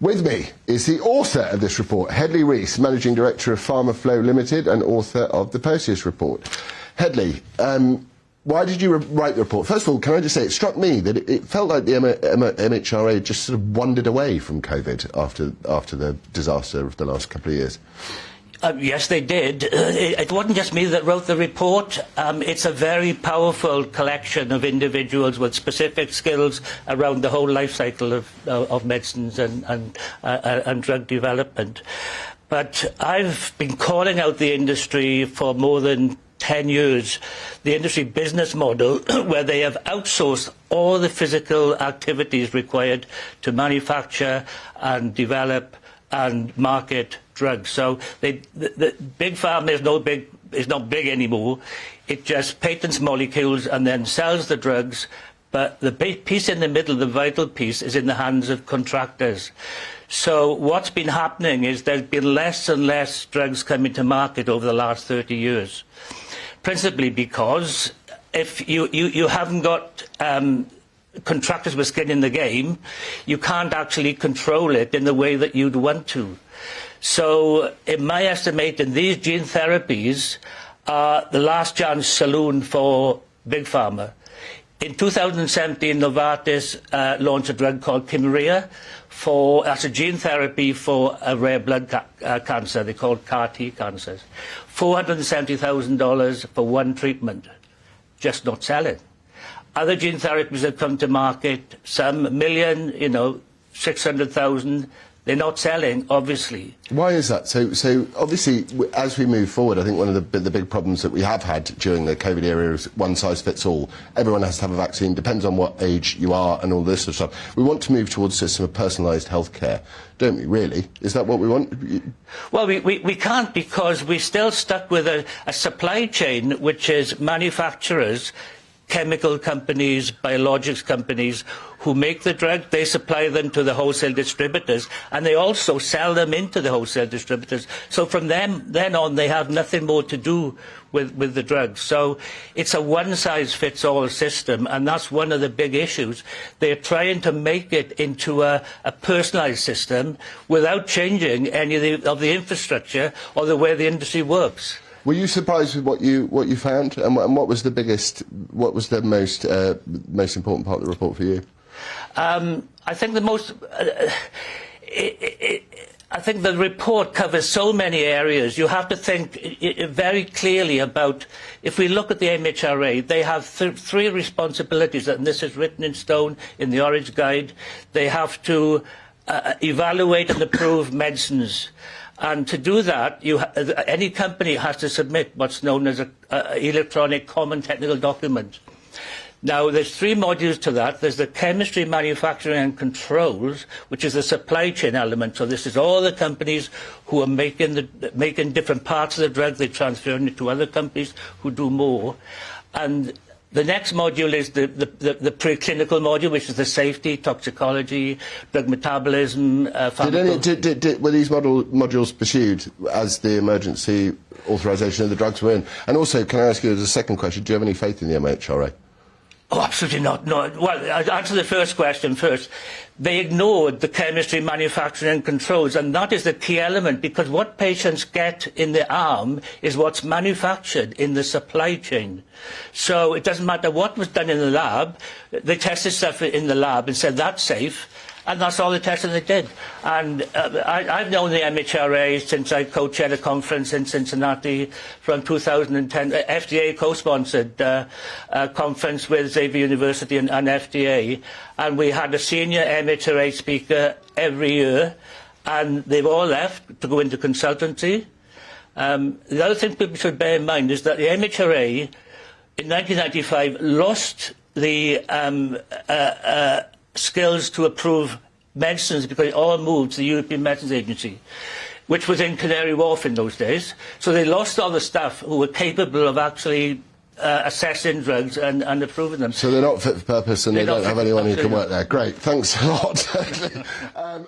With me is the author of this report, Hedley Rees, Managing Director of Pharma Flow Limited and author of the Perseus report. Hedley, why did you write the report? First of all, can I just say, it struck me that it felt like the MHRA just sort of wandered away from COVID after the disaster of the last couple of years. Yes, they did. It wasn't just me that wrote the report. It's a very powerful collection of individuals with specific skills around the whole life cycle of medicines and drug development. But I've been calling out the industry for more than 10 years, the industry business model where they have outsourced all the physical activities required to manufacture and develop and market drugs. So the big pharma is not big anymore. It just patents molecules and then sells the drugs. But the big piece in the middle, the vital piece, is in the hands of contractors. So what's been happening is there's been less and less drugs coming to market over the last 30 years. Principally because if you haven't got contractors with skin in the game, you can't actually control it in the way that you'd want to. So, in my estimation, these gene therapies are the last chance saloon for Big Pharma. In 2017, Novartis launched a drug called Kymriah as a gene therapy for a rare blood cancer. They call CAR-T cancers. $470,000 for one treatment, just not selling. Other gene therapies have come to market, some $1 million, 600,000. They're not selling, obviously. Why is that? So obviously, as we move forward, I think one of the big problems that we have had during the COVID era is one size fits all. Everyone has to have a vaccine, depends on what age you are and all this sort of stuff. We want to move towards a system of personalised healthcare, don't we, really? Is that what we want? Well, we can't, because we're still stuck with a supply chain which is manufacturers, chemical companies, biologics companies who make the drug. They supply them to the wholesale distributors, and they also sell them into the wholesale distributors. So from then on, they have nothing more to do with the drugs. So it's a one-size-fits-all system, and that's one of the big issues. They're trying to make it into a personalised system without changing any of the infrastructure or the way the industry works. Were you surprised with what you found, and what was the most important part of the report for you? I think I think the report covers so many areas. You have to think very clearly about, if we look at the MHRA, they have three responsibilities, and this is written in stone in the Orange Guide. They have to evaluate and approve medicines. And to do that, any company has to submit what's known as an electronic common technical document. Now, there's three modules to that. There's the chemistry, manufacturing and controls, which is the supply chain element. So this is all the companies who are making different parts of the drug. They're transferring it to other companies who do more. And the next module is the preclinical module, which is the safety, toxicology, drug metabolism. Were these modules pursued as the emergency authorization of the drugs were in? And also, can I ask you as a second question, do you have any faith in the MHRA? Oh, absolutely not. No. Well, I'll answer the first question first. They ignored the chemistry, manufacturing and controls, and that is the key element, because what patients get in the arm is what's manufactured in the supply chain. So it doesn't matter what was done in the lab. They tested stuff in the lab and said that's safe, and that's all the testing they did. And I've known the MHRA since I co-chaired a conference in Cincinnati from 2010, FDA co-sponsored conference with Xavier University and FDA, and we had a senior MHRA speaker every year, and they've all left to go into consultancy. The other thing people should bear in mind is that the MHRA in 1995 lost the skills to approve medicines because it all moved to the European Medicines Agency, which was in Canary Wharf in those days. So they lost all the staff who were capable of actually assessing drugs and approving them. So they're not fit for purpose, and they don't have anyone who can work there. Great, thanks a lot.